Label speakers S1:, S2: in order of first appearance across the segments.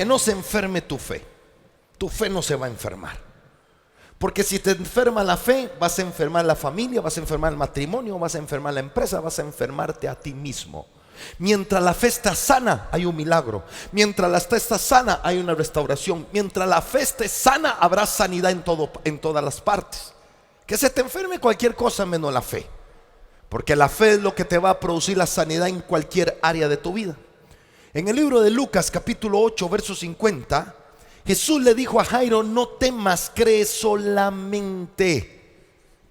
S1: que no se enferme tu fe. Tu fe no se va a enfermar. Porque si te enferma la fe, vas a enfermar la familia, vas a enfermar el matrimonio, vas a enfermar la empresa, vas a enfermarte a ti mismo. Mientras la fe está sana, hay un milagro. Mientras la fe está sana, hay una restauración. Mientras la fe esté sana, habrá sanidad en todas las partes. Que se te enferme cualquier cosa menos la fe. Porque la fe es lo que te va a producir la sanidad en cualquier área de tu vida. En el libro de Lucas capítulo 8 verso 50, Jesús le dijo a Jairo: no temas, cree solamente.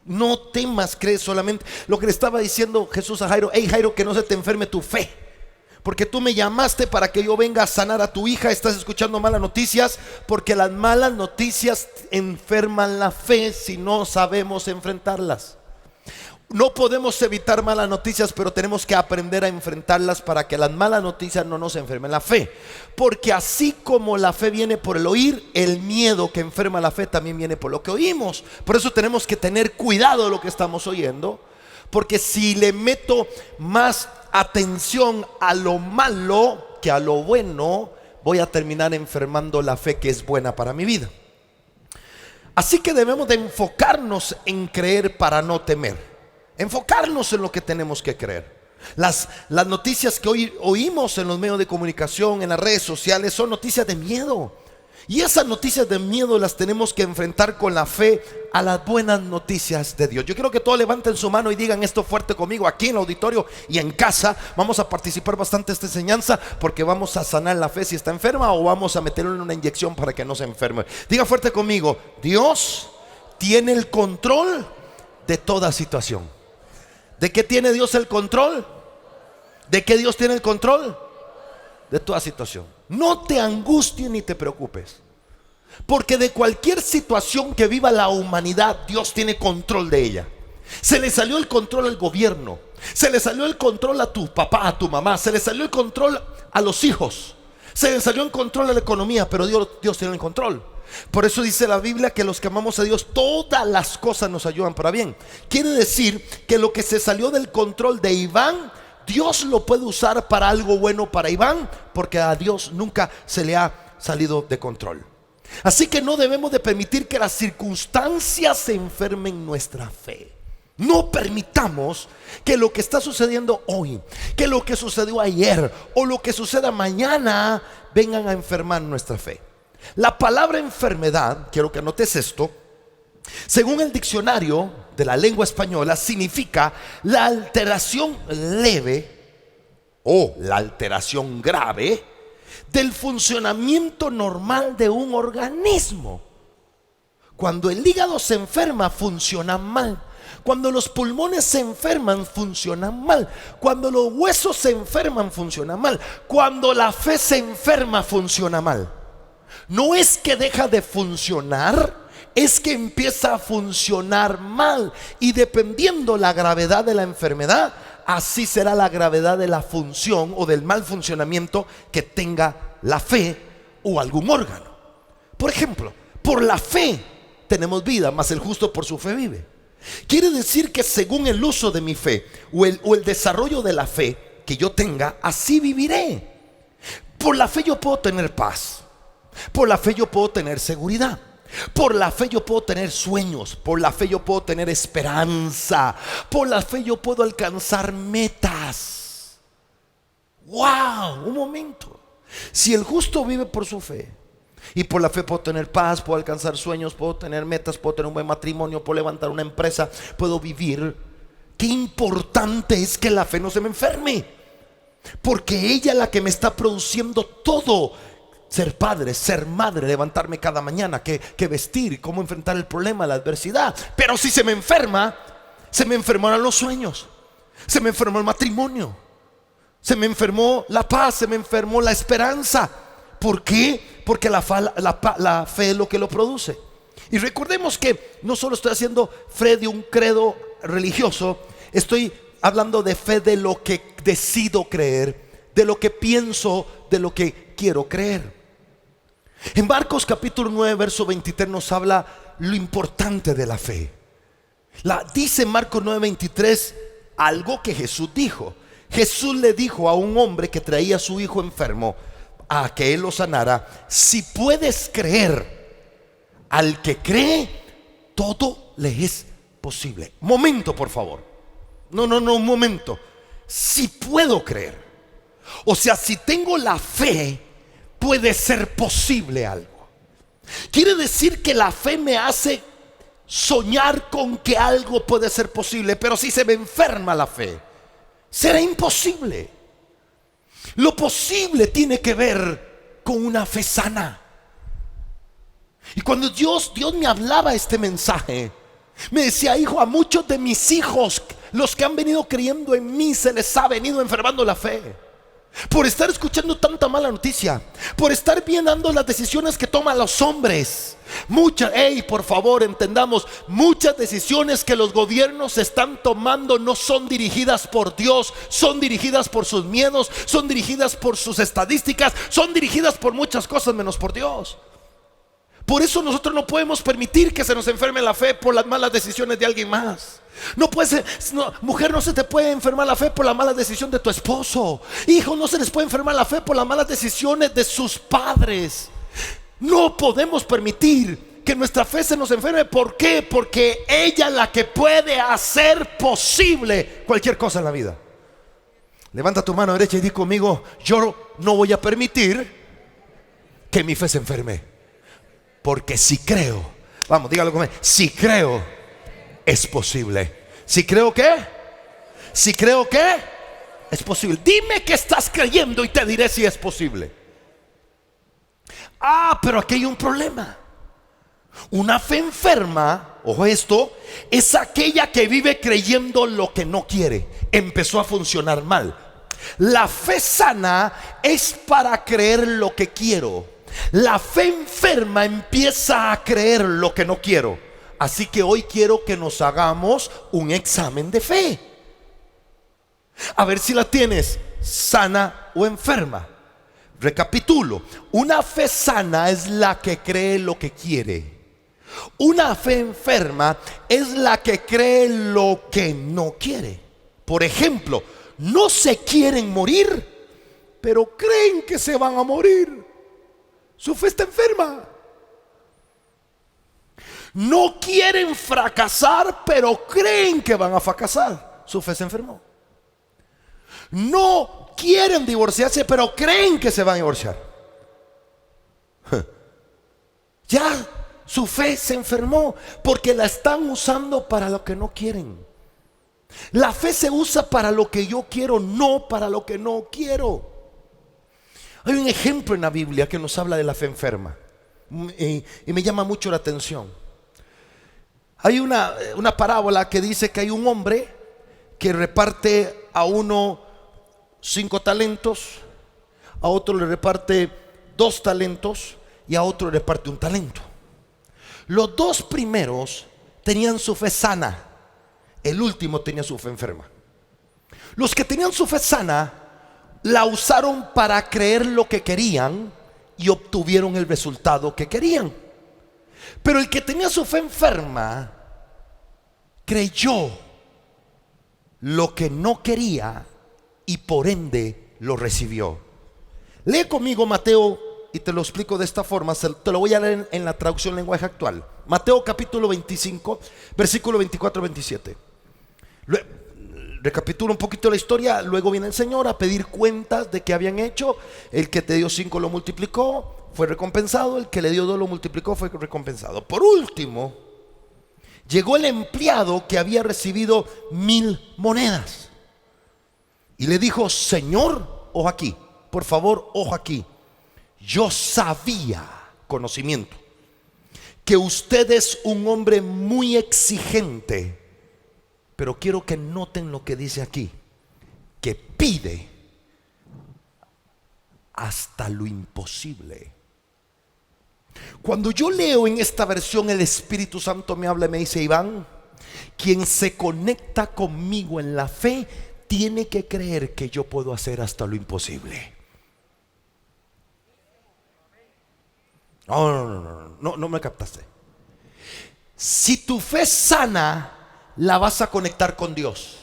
S1: No temas, cree solamente. Lo que le estaba diciendo Jesús a Jairo: hey Jairo, que no se te enferme tu fe, porque tú me llamaste para que yo venga a sanar a tu hija. Estás escuchando malas noticias, porque las malas noticias enferman la fe si no sabemos enfrentarlas. No podemos evitar malas noticias, pero tenemos que aprender a enfrentarlas para que las malas noticias no nos enfermen la fe. Porque así como la fe viene por el oír, el miedo que enferma la fe también viene por lo que oímos. Por eso tenemos que tener cuidado de lo que estamos oyendo, porque si le meto más atención a lo malo que a lo bueno, voy a terminar enfermando la fe que es buena para mi vida. Así que debemos de enfocarnos en creer para no temer. Enfocarnos en lo que tenemos que creer. Las noticias que hoy oímos en los medios de comunicación, en las redes sociales, son noticias de miedo. Y esas noticias de miedo las tenemos que enfrentar con la fe a las buenas noticias de Dios. Yo quiero que todos levanten su mano y digan esto fuerte conmigo, aquí en el auditorio y en casa. Vamos a participar bastante en esta enseñanza, porque vamos a sanar la fe si está enferma, o vamos a meterle una inyección para que no se enferme. Diga fuerte conmigo: Dios tiene el control de toda situación. ¿De qué tiene Dios el control? ¿De qué Dios tiene el control? De toda situación. No te angusties ni te preocupes, porque de cualquier situación que viva la humanidad, Dios tiene control de ella. Se le salió el control al gobierno, se le salió el control a tu papá, a tu mamá, se le salió el control a los hijos, se le salió el control a la economía, pero Dios tiene el control. Por eso dice la Biblia que los que amamos a Dios, todas las cosas nos ayudan para bien. Quiere decir que lo que se salió del control de Iván, Dios lo puede usar para algo bueno para Iván, porque a Dios nunca se le ha salido de control. Así que no debemos de permitir que las circunstancias se enfermen nuestra fe. No permitamos que lo que está sucediendo hoy, que lo que sucedió ayer o lo que suceda mañana vengan a enfermar nuestra fe. La palabra enfermedad, quiero que anotes esto, según el diccionario de la lengua española, significa la alteración leve o la alteración grave del funcionamiento normal de un organismo. Cuando el hígado se enferma, funciona mal. Cuando los pulmones se enferman, funcionan mal. Cuando los huesos se enferman, funciona mal. Cuando la fe se enferma, funciona mal. No es que deja de funcionar, es que empieza a funcionar mal. Y dependiendo la gravedad de la enfermedad, así será la gravedad de la función o del mal funcionamiento que tenga la fe o algún órgano. Por ejemplo, por la fe tenemos vida, mas el justo por su fe vive. Quiere decir que según el uso de mi fe o el desarrollo de la fe que yo tenga, así viviré. Por la fe yo puedo tener paz. Por la fe yo puedo tener seguridad. Por la fe yo puedo tener sueños. Por la fe yo puedo tener esperanza. Por la fe yo puedo alcanzar metas. ¡Wow! Un momento. Si el justo vive por su fe, y por la fe puedo tener paz, puedo alcanzar sueños, puedo tener metas, puedo tener un buen matrimonio, puedo levantar una empresa, puedo vivir. Qué importante es que la fe no se me enferme, porque ella es la que me está produciendo todo. Ser padre, ser madre, levantarme cada mañana, qué vestir, cómo enfrentar el problema, la adversidad. Pero si se me enferma, se me enfermaron los sueños, se me enfermó el matrimonio, se me enfermó la paz, se me enfermó la esperanza. ¿Por qué? Porque la fe es lo que lo produce. Y recordemos que no solo estoy haciendo fe de un credo religioso, estoy hablando de fe de lo que decido creer, de lo que pienso, de lo que quiero creer. En Marcos capítulo 9 verso 23 nos habla lo importante de la fe. Dice Marcos 9, 23 algo que Jesús dijo. Jesús le dijo a un hombre que traía a su hijo enfermo: a que Él lo sanara. Si puedes creer, al que cree, todo le es posible. Momento, por favor. No, un momento. Si puedo creer, o sea, si tengo la fe, puede ser posible algo. Quiere decir que la fe me hace soñar con que algo puede ser posible. Pero si se me enferma la fe, será imposible. Lo posible tiene que ver con una fe sana. Y cuando Dios me hablaba este mensaje, me decía: hijo, a muchos de mis hijos, los que han venido creyendo en mí, se les ha venido enfermando la fe. Por estar escuchando tanta mala noticia, por estar viendo las decisiones que toman los hombres. Por favor, entendamos, muchas decisiones que los gobiernos están tomando no son dirigidas por Dios, son dirigidas por sus miedos, son dirigidas por sus estadísticas, son dirigidas por muchas cosas menos por Dios. Por eso nosotros no podemos permitir que se nos enferme la fe por las malas decisiones de alguien más. No puede ser, mujer, no se te puede enfermar la fe por la mala decisión de tu esposo. Hijo, no se les puede enfermar la fe por las malas decisiones de sus padres. No podemos permitir que nuestra fe se nos enferme. ¿Por qué? Porque ella es la que puede hacer posible cualquier cosa en la vida. Levanta tu mano derecha y di conmigo: yo no voy a permitir que mi fe se enferme. Porque si creo, vamos, dígalo conmigo, si creo, es posible. ¿Si creo qué? Si creo qué, es posible. Dime que estás creyendo y te diré si es posible. Pero aquí hay un problema. Una fe enferma, ojo esto, es aquella que vive creyendo lo que no quiere. Empezó a funcionar mal. La fe sana es para creer lo que quiero. La fe enferma empieza a creer lo que no quiero. Así que hoy quiero que nos hagamos un examen de fe, a ver si la tienes sana o enferma. Recapitulo: una fe sana es la que cree lo que quiere. Una fe enferma es la que cree lo que no quiere. Por ejemplo, no se quieren morir, pero creen que se van a morir. Su fe está enferma. No quieren fracasar, pero creen que van a fracasar. Su fe se enfermó. No quieren divorciarse, pero creen que se van a divorciar. Ya su fe se enfermó, porque la están usando para lo que no quieren. La fe se usa para lo que yo quiero, no para lo que no quiero. Hay un ejemplo en la Biblia que nos habla de la fe enferma, y me llama mucho la atención. Hay una parábola que dice que hay un hombre que reparte a uno 5 talentos, a otro le reparte 2 talentos y a otro le reparte 1 talento. Los 2 primeros tenían su fe sana, el último tenía su fe enferma. Los que tenían su fe sana la usaron para creer lo que querían y obtuvieron el resultado que querían. Pero el que tenía su fe enferma creyó lo que no quería y por ende lo recibió. Lee conmigo Mateo y te lo explico de esta forma. Te lo voy a leer en la traducción lenguaje actual. Mateo capítulo 25, versículo 24-27. Recapitulo un poquito la historia. Luego viene el Señor a pedir cuentas de qué habían hecho. El que te dio 5 lo multiplicó, fue recompensado. El que le dio 2 lo multiplicó, fue recompensado. Por último, llegó el empleado que había recibido 1000 monedas y le dijo: Señor, ojo aquí, por favor, ojo aquí. Yo sabía, conocimiento, que usted es un hombre muy exigente, pero quiero que noten lo que dice aquí, que pide hasta lo imposible. Cuando yo leo en esta versión, el Espíritu Santo me habla y me dice: Iván, quien se conecta conmigo en la fe tiene que creer que yo puedo hacer hasta lo imposible. No me captaste. Si tu fe es sana, la vas a conectar con Dios.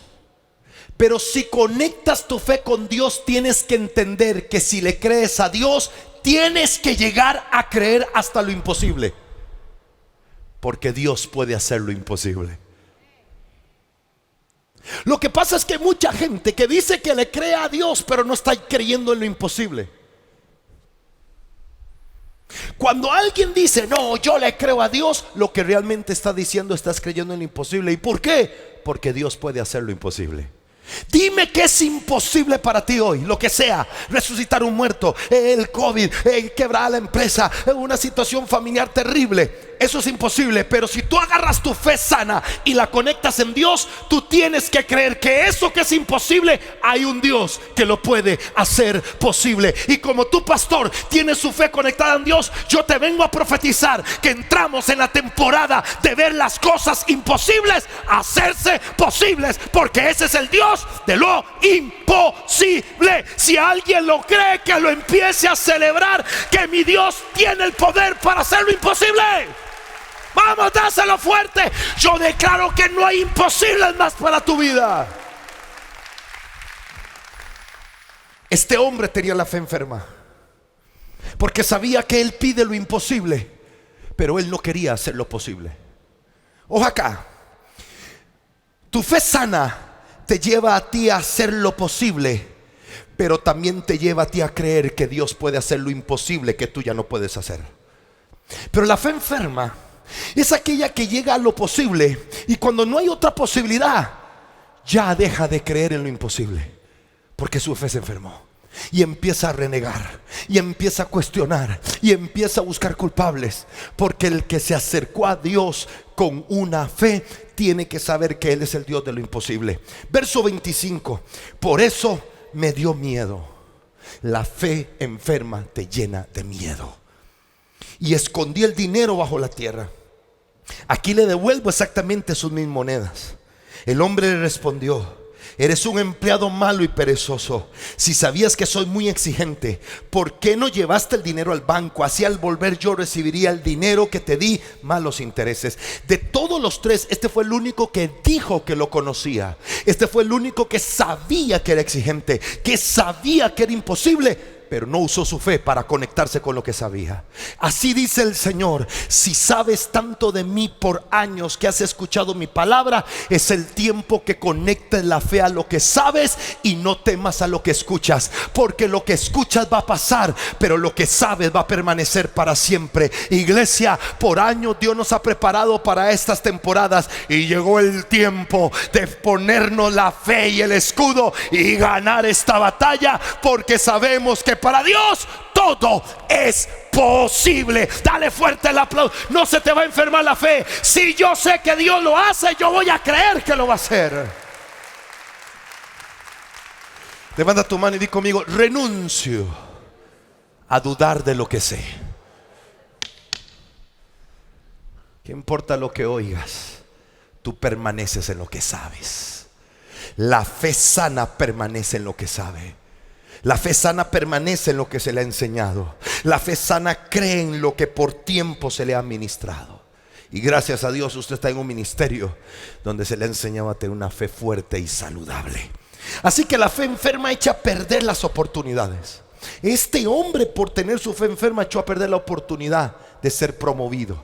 S1: Pero si conectas tu fe con Dios, tienes que entender que si le crees a Dios, tienes que llegar a creer hasta lo imposible, porque Dios puede hacer lo imposible. Lo que pasa es que hay mucha gente que dice que le cree a Dios, pero no está creyendo en lo imposible. Cuando alguien dice, no, yo le creo a Dios, lo que realmente está diciendo, estás creyendo en lo imposible. ¿Y por qué? Porque Dios puede hacer lo imposible. Dime qué es imposible para ti hoy, lo que sea: resucitar un muerto, el COVID, quebrar la empresa, una situación familiar terrible. Eso es imposible. Pero si tú agarras tu fe sana y la conectas en Dios, tú tienes que creer que eso que es imposible, hay un Dios que lo puede hacer posible. Y como tu pastor tienes su fe conectada en Dios, yo te vengo a profetizar que entramos en la temporada de ver las cosas imposibles hacerse posibles, porque ese es el Dios de lo imposible. Si alguien lo cree, que lo empiece a celebrar, que mi Dios tiene el poder para hacer lo imposible. Vamos, dáselo fuerte. Yo declaro que no hay imposibles más para tu vida. Este hombre tenía la fe enferma, porque sabía que él pide lo imposible, pero él no quería hacer lo posible. Ojo acá, tu fe sana te lleva a ti a hacer lo posible, pero también te lleva a ti a creer que Dios puede hacer lo imposible que tú ya no puedes hacer. Pero la fe enferma es aquella que llega a lo posible, y cuando no hay otra posibilidad, ya deja de creer en lo imposible, porque su fe se enfermó y empieza a renegar, y empieza a cuestionar, y empieza a buscar culpables. Porque el que se acercó a Dios con una fe tiene que saber que Él es el Dios de lo imposible. Verso 25: por eso me dio miedo. La fe enferma te llena de miedo. Y escondí el dinero bajo la tierra. Aquí le devuelvo exactamente sus 1000 monedas. El hombre le respondió: eres un empleado malo y perezoso. Si sabías que soy muy exigente, ¿por qué no llevaste el dinero al banco? Así al volver yo recibiría el dinero que te di más los intereses. De todos los tres, este fue el único que dijo que lo conocía. Este fue el único que sabía que era exigente, que sabía que era imposible, pero no usó su fe para conectarse con lo que sabía. Así dice el Señor: si sabes tanto de mí por años que has escuchado mi palabra, es el tiempo que conectes la fe a lo que sabes y no temas a lo que escuchas. Porque lo que escuchas va a pasar, pero lo que sabes va a permanecer para siempre. Iglesia, por años Dios nos ha preparado para estas temporadas, y llegó el tiempo de ponernos la fe y el escudo y ganar esta batalla, porque sabemos que para Dios todo es posible. Dale fuerte el aplauso. No se te va a enfermar la fe. Si yo sé que Dios lo hace, yo voy a creer que lo va a hacer. Levanta tu mano y di conmigo: renuncio a dudar de lo que sé. ¿Qué importa lo que oigas? Tú permaneces en lo que sabes. La fe sana permanece en lo que sabe. La fe sana permanece en lo que se le ha enseñado. La fe sana cree en lo que por tiempo se le ha ministrado. Y gracias a Dios usted está en un ministerio donde se le ha enseñado a tener una fe fuerte y saludable. Así que la fe enferma echa a perder las oportunidades. Este hombre, por tener su fe enferma, echó a perder la oportunidad de ser promovido,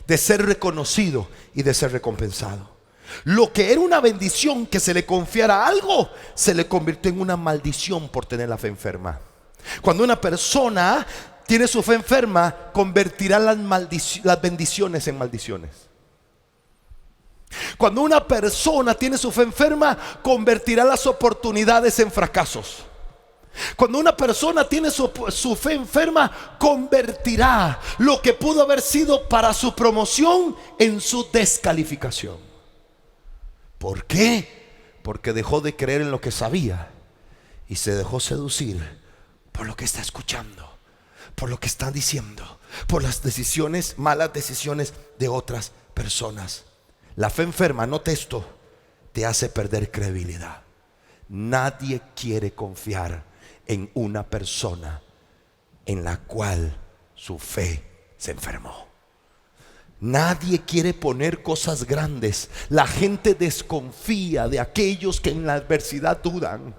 S1: de ser reconocido y de ser recompensado. Lo que era una bendición que se le confiara algo, se le convirtió en una maldición por tener la fe enferma. Cuando una persona tiene su fe enferma, convertirá las bendiciones en maldiciones. Cuando una persona tiene su fe enferma, convertirá las oportunidades en fracasos. Cuando una persona tiene su fe enferma, convertirá lo que pudo haber sido para su promoción en su descalificación. ¿Por qué? Porque dejó de creer en lo que sabía y se dejó seducir por lo que está escuchando, por lo que está diciendo, por las malas decisiones de otras personas. La fe enferma, note esto, te hace perder credibilidad. Nadie quiere confiar en una persona en la cual su fe se enfermó. Nadie quiere poner cosas grandes. La gente desconfía de aquellos que en la adversidad dudan.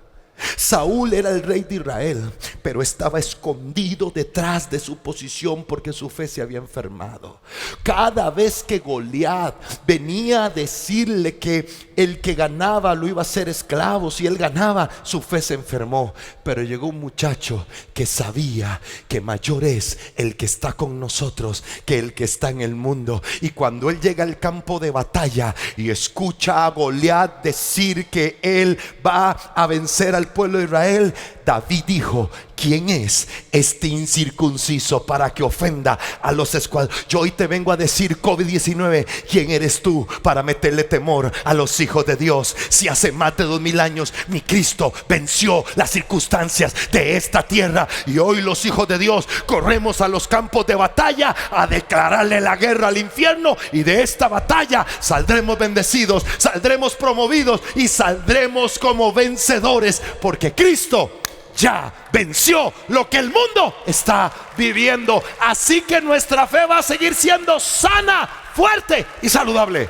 S1: Saúl era el rey de Israel, pero estaba escondido detrás de su posición porque su fe se había enfermado. Cada vez que Goliat venía a decirle que el que ganaba lo iba a hacer esclavo, si él ganaba, su fe se enfermó. Pero llegó un muchacho que sabía que mayor es el que está con nosotros que el que está en el mundo. Y cuando él llega al campo de batalla y escucha a Goliat decir que él va a vencer al pueblo de Israel, David dijo: ¿quién es este incircunciso para que ofenda a los escuadrones? Yo hoy te vengo a decir, COVID-19, ¿quién eres tú para meterle temor a los hijos de Dios? Si hace más de 2000 años mi Cristo venció las circunstancias de esta tierra, y hoy los hijos de Dios corremos a los campos de batalla a declararle la guerra al infierno, y de esta batalla saldremos bendecidos, saldremos promovidos y saldremos como vencedores, porque Cristo ya venció lo que el mundo está viviendo. Así que nuestra fe va a seguir siendo sana, fuerte y saludable.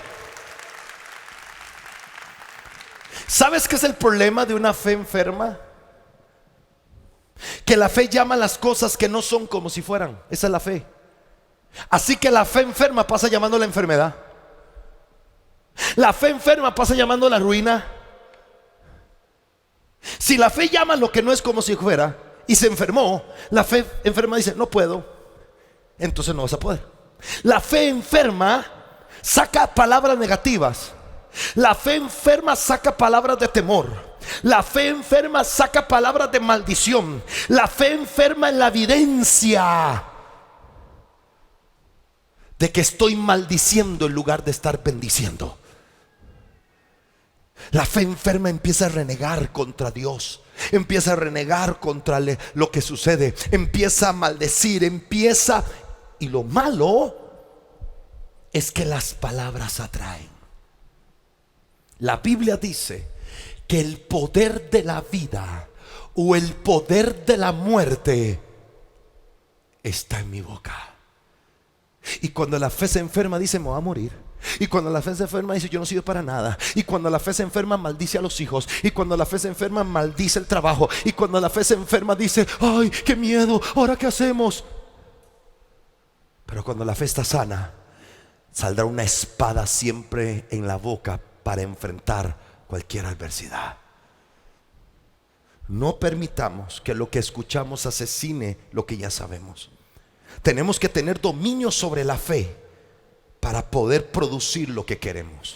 S1: ¿Sabes qué es el problema de una fe enferma? Que la fe llama las cosas que no son como si fueran. Esa es la fe. Así que la fe enferma pasa llamando la enfermedad. La fe enferma pasa llamando la ruina. Si la fe llama lo que no es como si fuera y se enfermó, la fe enferma dice: no puedo, entonces no vas a poder. La fe enferma saca palabras negativas. La fe enferma saca palabras de temor. La fe enferma saca palabras de maldición. La fe enferma en la evidencia de que estoy maldiciendo en lugar de estar bendiciendo. La fe enferma empieza a renegar contra Dios, empieza a renegar contra lo que sucede, empieza a maldecir, y lo malo es que las palabras atraen. La Biblia dice que el poder de la vida o el poder de la muerte está en mi boca. Y cuando la fe se enferma dice: me voy a morir. Y cuando la fe se enferma dice: yo no sirvo para nada. Y cuando la fe se enferma maldice a los hijos. Y cuando la fe se enferma maldice el trabajo. Y cuando la fe se enferma dice: ay, qué miedo, ¿ahora qué hacemos? Pero cuando la fe está sana, saldrá una espada siempre en la boca para enfrentar cualquier adversidad. No permitamos que lo que escuchamos asesine lo que ya sabemos. Tenemos que tener dominio sobre la fe para poder producir lo que queremos.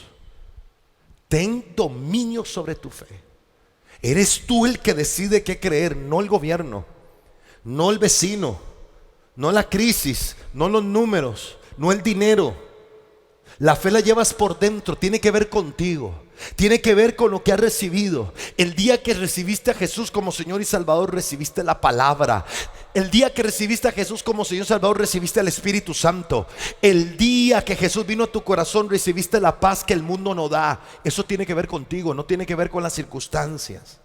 S1: Ten dominio sobre tu fe. Eres tú el que decide qué creer, no el gobierno, no el vecino, no la crisis, no los números, no el dinero. La fe la llevas por dentro, tiene que ver contigo, tiene que ver con lo que has recibido. El día que recibiste a Jesús como Señor y Salvador, recibiste la palabra. El día que recibiste a Jesús como Señor y Salvador, recibiste al Espíritu Santo. El día que Jesús vino a tu corazón, recibiste la paz que el mundo no da. Eso tiene que ver contigo, no tiene que ver con las circunstancias.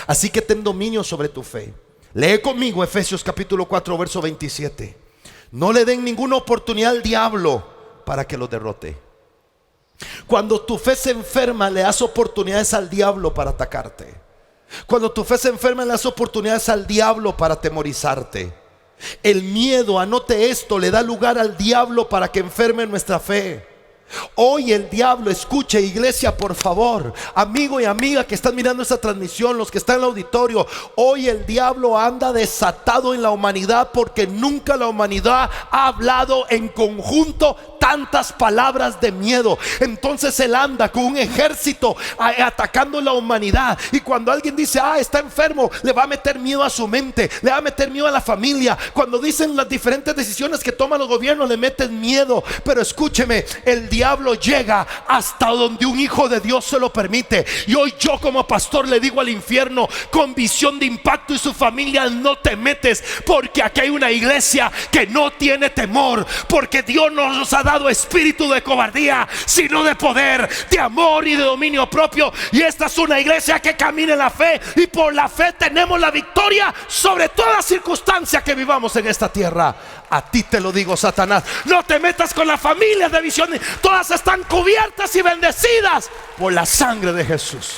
S1: Así que ten dominio sobre tu fe. Lee conmigo Efesios capítulo 4 verso 27. No le den ninguna oportunidad al diablo para que los derrote. Cuando tu fe se enferma, le das oportunidades al diablo para atacarte. Cuando tu fe se enferma, le das oportunidades al diablo para atemorizarte. El miedo, anote esto, le da lugar al diablo para que enferme nuestra fe. Hoy el diablo, escuche iglesia por favor, amigo y amiga que están mirando esta transmisión, los que están en el auditorio, hoy el diablo anda desatado en la humanidad porque nunca la humanidad ha hablado en conjunto tantas palabras de miedo. Entonces él anda con un ejército atacando la humanidad. Y cuando alguien dice está enfermo, le va a meter miedo a su mente, le va a meter miedo a la familia. Cuando dicen las diferentes decisiones que toman los gobiernos, le meten miedo. Pero escúcheme, el diablo llega hasta donde un hijo de Dios se lo permite. Y hoy yo como pastor le digo al infierno con visión de impacto y su familia: no te metes, porque aquí hay una iglesia que no tiene temor, porque Dios nos ha dado dado espíritu de cobardía, sino de poder, de amor y de dominio propio. Y esta es una iglesia que camina en la fe, y por la fe tenemos la victoria sobre toda circunstancia que vivamos en esta tierra. A ti te lo digo, Satanás, no te metas con las familias de visión. Todas están cubiertas y bendecidas por la sangre de Jesús.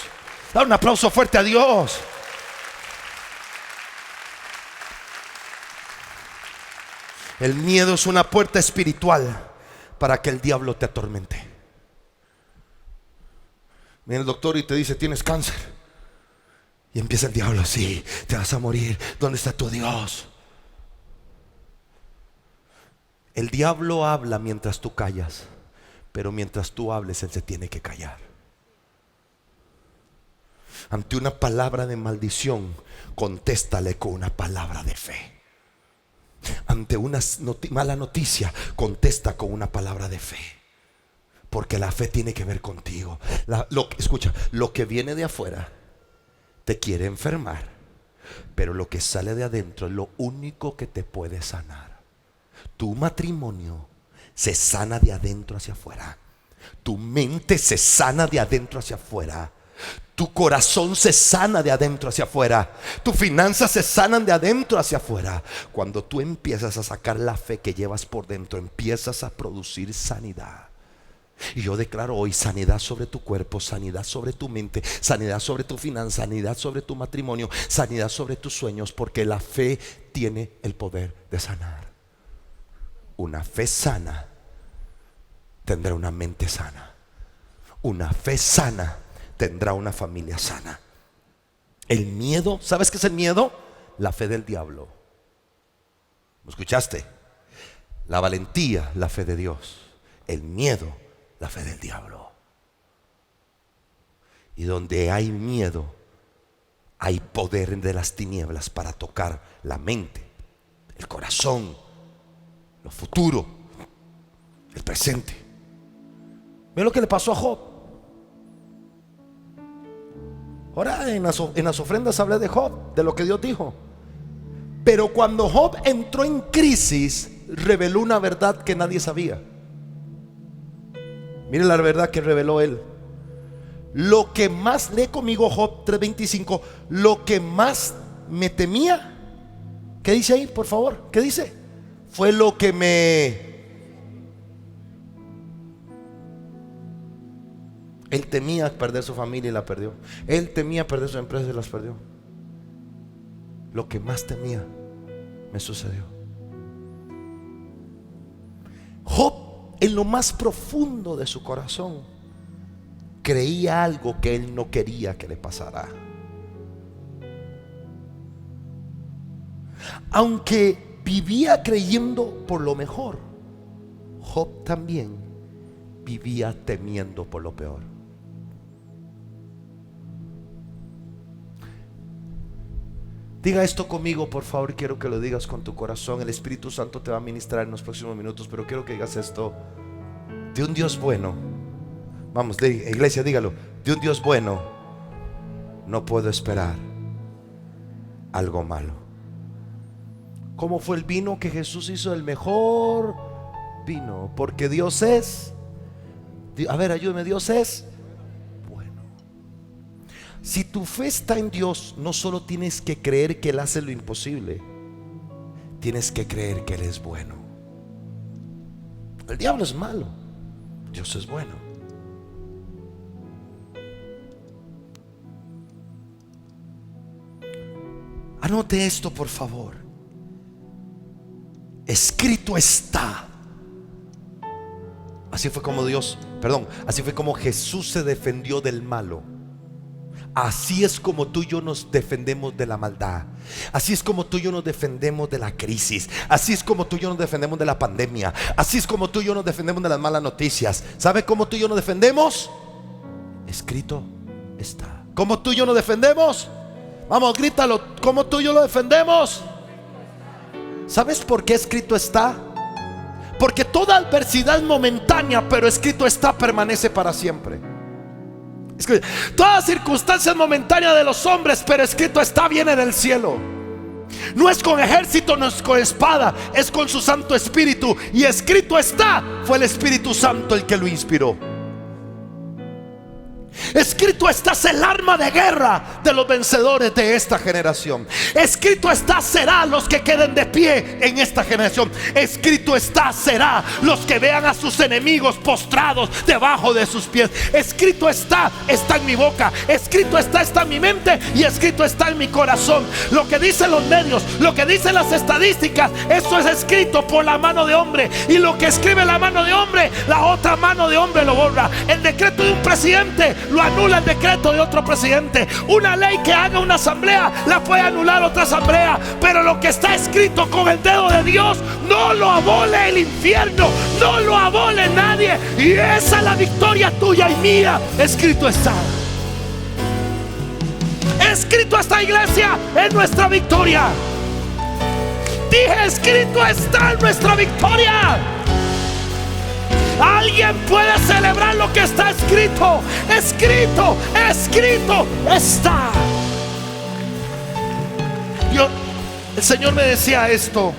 S1: Da un aplauso fuerte a Dios. El miedo es una puerta espiritual para que el diablo te atormente. Viene el doctor y te dice: tienes cáncer. Y empieza el diablo: sí, te vas a morir. ¿Dónde está tu Dios? El diablo habla mientras tú callas, pero mientras tú hables, él se tiene que callar. Ante una palabra de maldición, contéstale con una palabra de fe. Ante una mala noticia, contesta con una palabra de fe. Porque la fe tiene que ver contigo. Escucha, lo que viene de afuera te quiere enfermar, pero lo que sale de adentro es lo único que te puede sanar. Tu matrimonio se sana de adentro hacia afuera. Tu mente se sana de adentro hacia afuera. Tu corazón se sana de adentro hacia afuera. Tus finanzas se sanan de adentro hacia afuera. Cuando tú empiezas a sacar la fe que llevas por dentro, empiezas a producir sanidad. Y yo declaro hoy sanidad sobre tu cuerpo, sanidad sobre tu mente, sanidad sobre tu finanza, sanidad sobre tu matrimonio, sanidad sobre tus sueños, porque la fe tiene el poder de sanar. Una fe sana tendrá una mente sana. Una fe sana tendrá una familia sana. El miedo, ¿sabes qué es el miedo? La fe del diablo. ¿Lo escuchaste? La valentía, la fe de Dios. El miedo, la fe del diablo. Y donde hay miedo, hay poder de las tinieblas para tocar la mente, el corazón, lo futuro, el presente. Ve lo que le pasó a Job. Ahora en las ofrendas hablé de Job, de lo que Dios dijo. Pero cuando Job entró en crisis, reveló una verdad que nadie sabía. Mire la verdad que reveló él. Lo que más, lee conmigo Job 3:25. Lo que más me temía, ¿qué dice ahí, por favor? ¿Qué dice? Fue lo que él temía perder su familia y la perdió. Él temía perder su empresa y las perdió. Lo que más temía me sucedió. Job, en lo más profundo de su corazón, creía algo que él no quería que le pasara. Aunque vivía creyendo por lo mejor, Job también vivía temiendo por lo peor. Diga esto conmigo, por favor. Quiero que lo digas con tu corazón. El Espíritu Santo te va a ministrar en los próximos minutos, pero quiero que digas esto: de un Dios bueno. Vamos, iglesia, dígalo. De un Dios bueno no puedo esperar algo malo. ¿Cómo fue el vino que Jesús hizo? El mejor vino, porque Dios es, a ver, ayúdame, Dios es bueno. Si tu fe está en Dios, no solo tienes que creer que Él hace lo imposible, tienes que creer que Él es bueno. El diablo es malo, Dios es bueno. Anote esto, por favor. Escrito está. Así fue como Jesús se defendió del malo. Así es como tú y yo nos defendemos de la maldad. Así es como tú y yo nos defendemos de la crisis. Así es como tú y yo nos defendemos de la pandemia. Así es como tú y yo nos defendemos de las malas noticias. ¿Sabe cómo tú y yo nos defendemos? Escrito está. ¿Cómo tú y yo nos defendemos? Vamos, grítalo. ¿Cómo tú y yo lo defendemos? ¿Sabes por qué escrito está? Porque toda adversidad es momentánea, pero escrito está permanece para siempre. Toda circunstancia es momentánea de los hombres, pero escrito está viene del cielo. No es con ejército, no es con espada, es con su Santo Espíritu. Y escrito está, fue el Espíritu Santo el que lo inspiró. Escrito está, es el arma de guerra de los vencedores de esta generación. Escrito está, será los que queden de pie en esta generación. Escrito está, será los que vean a sus enemigos postrados debajo de sus pies. Escrito está, está en mi boca. Escrito está, está en mi mente. Y escrito está en mi corazón. Lo que dicen los medios, lo que dicen las estadísticas, eso es escrito por la mano de hombre. Y lo que escribe la mano de hombre, la otra mano de hombre lo borra. El decreto de un presidente lo anula el decreto de otro presidente. Una ley que haga una asamblea la puede anular otra asamblea, pero lo que está escrito con el dedo de Dios no lo abole el infierno, no lo abole nadie. Y esa es la victoria tuya y mía. Escrito está. Escrito está, iglesia, en nuestra victoria. Dije, escrito está en nuestra victoria. Alguien puede celebrar lo que está escrito. Escrito, escrito está. El Señor me decía esto: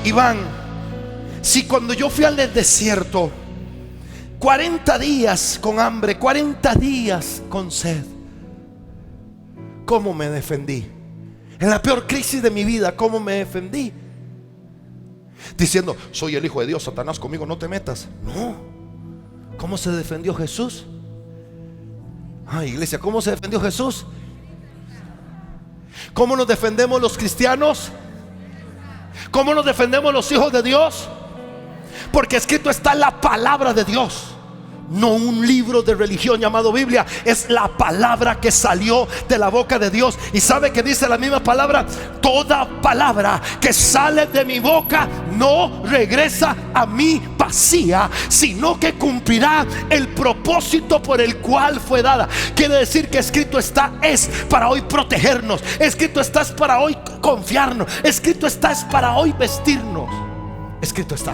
S1: Iván, si cuando yo fui al desierto, 40 días con hambre, 40 días con sed, ¿cómo me defendí? En la peor crisis de mi vida, ¿cómo me defendí? Diciendo, soy el Hijo de Dios, Satanás, conmigo no te metas. No. ¿Cómo se defendió Jesús? Iglesia, ¿cómo se defendió Jesús? ¿Cómo nos defendemos los cristianos? ¿Cómo nos defendemos los hijos de Dios? Porque escrito está la palabra de Dios. No un libro de religión llamado Biblia. Es la palabra que salió de la boca de Dios. Y sabe que dice la misma palabra: toda palabra que sale de mi boca no regresa a mí vacía, sino que cumplirá el propósito por el cual fue dada. Quiere decir que escrito está es para hoy protegernos. Escrito está es para hoy confiarnos. Escrito está es para hoy vestirnos. Escrito está.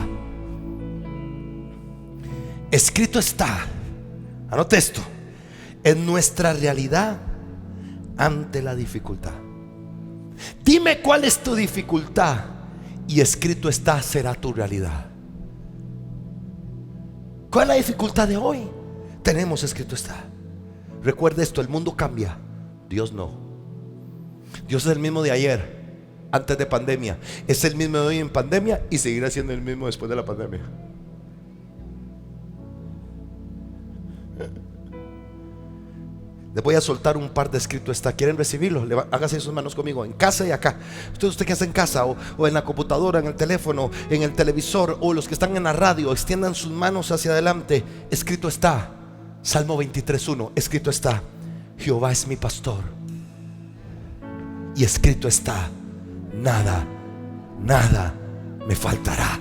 S1: Escrito está, anote esto, en nuestra realidad ante la dificultad. Dime cuál es tu dificultad y escrito está, será tu realidad. ¿Cuál es la dificultad de hoy? Tenemos escrito está. Recuerda esto: el mundo cambia, Dios no. Dios es el mismo de ayer, antes de pandemia, es el mismo de hoy en pandemia y seguirá siendo el mismo después de la pandemia. Les voy a soltar un par de escritos está. ¿Quieren recibirlo? Hágase sus manos conmigo, en casa y acá. Usted que está en casa o en la computadora, en el teléfono, en el televisor, o los que están en la radio, extiendan sus manos hacia adelante. Escrito está, Salmo 23:1. Escrito está: Jehová es mi pastor. Y escrito está: nada, nada me faltará.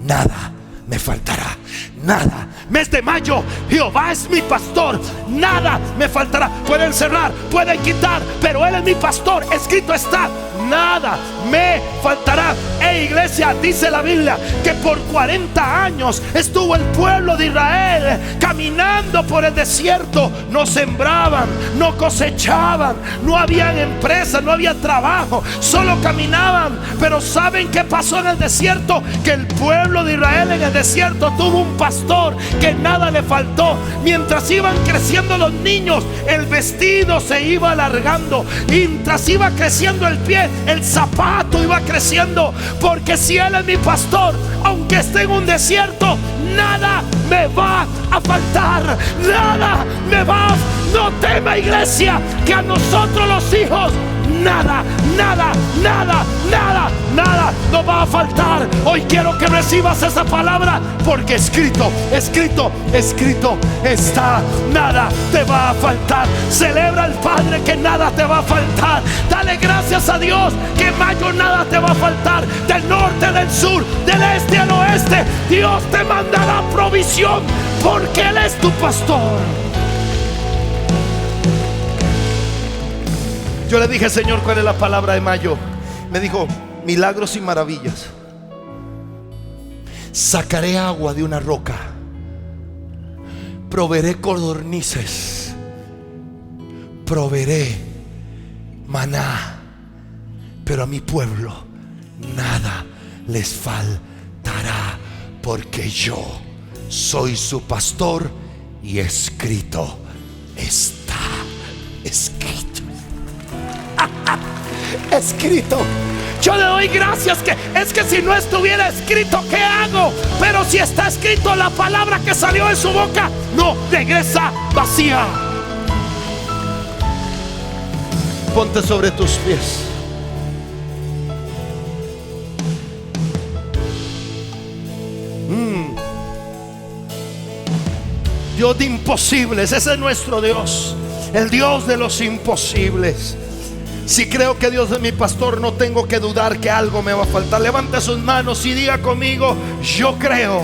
S1: Nada me faltará, nada. Mes de mayo, Jehová es mi pastor, nada me faltará. Pueden cerrar, pueden quitar, pero Él es mi pastor. Escrito está: nada me faltará. Iglesia, dice la Biblia que por 40 años estuvo el pueblo de Israel caminando por el desierto. No sembraban, no cosechaban, no habían empresas, no había trabajo, solo caminaban. Pero ¿saben qué pasó en el desierto? Que el pueblo de Israel en el desierto tuvo un pastor que nada le faltó. Mientras iban creciendo los niños, el vestido se iba alargando. Mientras iba creciendo el pie, el zapato iba creciendo. Porque si Él es mi pastor, aunque esté en un desierto, nada me va a faltar. Nada me va a... No tema, iglesia, que a nosotros los hijos nada, nada, nada, nada, nada nos va a faltar. Hoy quiero que recibas esa palabra, porque escrito, escrito, escrito está: nada te va a faltar. Celebra al Padre que nada te va a faltar. Dale gracias a Dios que en mayo nada te va a faltar. Del norte, del sur, del este al oeste, Dios te mandará provisión, porque Él es tu pastor. Yo le dije: Señor, ¿cuál es la palabra de mayo? Me dijo: milagros y maravillas. Sacaré agua de una roca, proveeré codornices, proveeré maná, pero a mi pueblo nada les faltará, porque yo soy su pastor y escrito está. Escrito. Escrito. Yo le doy gracias que es que si no estuviera escrito, ¿qué hago? Pero si está escrito, la palabra que salió de su boca no regresa vacía. Ponte sobre tus pies. Dios de imposibles, ese es nuestro Dios, el Dios de los imposibles. Si creo que Dios es mi pastor, no tengo que dudar que algo me va a faltar. Levante sus manos y diga conmigo: yo creo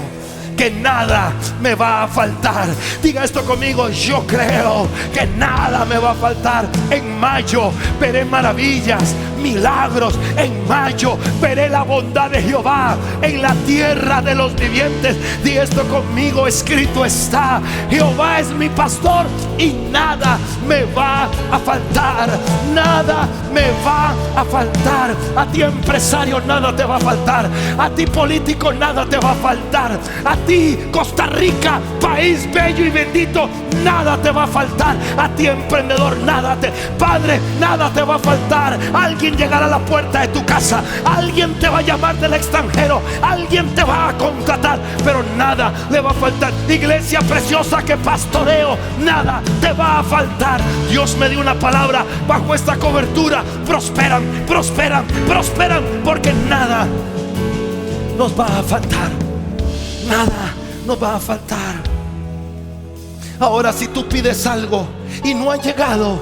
S1: que nada me va a faltar. Diga esto conmigo: yo creo que nada me va a faltar. En mayo veré maravillas, milagros. En mayo veré la bondad de Jehová en la tierra de los vivientes. Di esto conmigo: escrito está. Jehová es mi pastor y nada me va a faltar. Nada me va a faltar. A ti, empresario, nada te va a faltar. A ti, político, nada te va a faltar. A ti, Costa Rica, país bello y bendito, nada te va a faltar. A ti, emprendedor, Padre, nada te va a faltar. Alguien llegará a la puerta de tu casa, alguien te va a llamar del extranjero, alguien te va a contratar, pero nada le va a faltar. Iglesia preciosa que pastoreo, nada te va a faltar. Dios me dio una palabra bajo esta cobertura: prosperan, prosperan, prosperan, porque nada nos va a faltar. Nada nos va a faltar. Ahora, si tú pides algo y no ha llegado,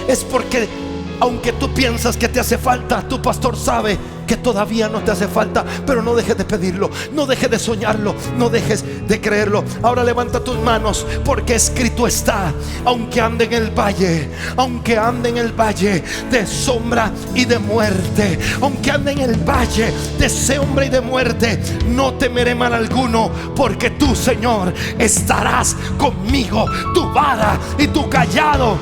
S1: es porque aunque tú piensas que te hace falta, tu pastor sabe que todavía no te hace falta. Pero no dejes de pedirlo, no dejes de soñarlo, no dejes de creerlo. Ahora levanta tus manos, porque escrito está: aunque ande en el valle, aunque ande en el valle de sombra y de muerte, aunque ande en el valle de sombra y de muerte, no temeré mal alguno, porque tú, Señor, estarás conmigo. Tu vara y tu cayado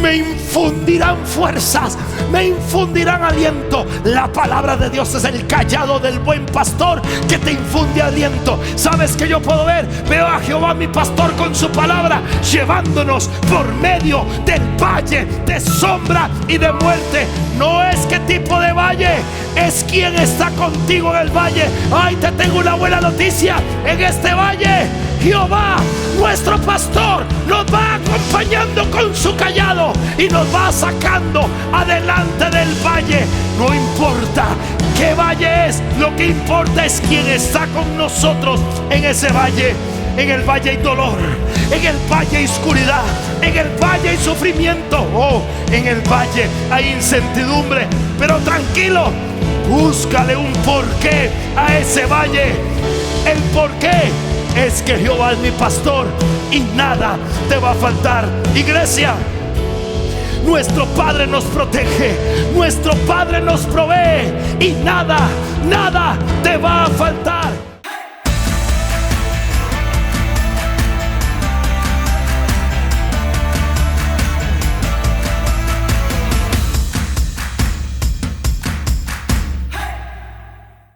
S1: me infundirán fuerzas, me infundirán aliento. La palabra de Dios es el cayado del buen pastor que te infunde aliento. ¿Sabes que yo puedo ver? Veo a Jehová mi pastor con su palabra llevándonos por medio del valle de sombra y de muerte. No es qué tipo de valle, es quien está contigo en el valle. Ay, te tengo una buena noticia: en este valle Jehová, nuestro pastor, nos va acompañando con su cayado y nos va sacando adelante del valle. No importa qué valle es, lo que importa es quién está con nosotros en ese valle. En el valle hay dolor, en el valle hay oscuridad, en el valle hay sufrimiento, en el valle hay incertidumbre. Pero tranquilo, búscale un porqué a ese valle. El porqué es que Jehová es mi pastor y nada te va a faltar. Iglesia, nuestro Padre nos protege, nuestro Padre nos provee y nada, nada te va a faltar.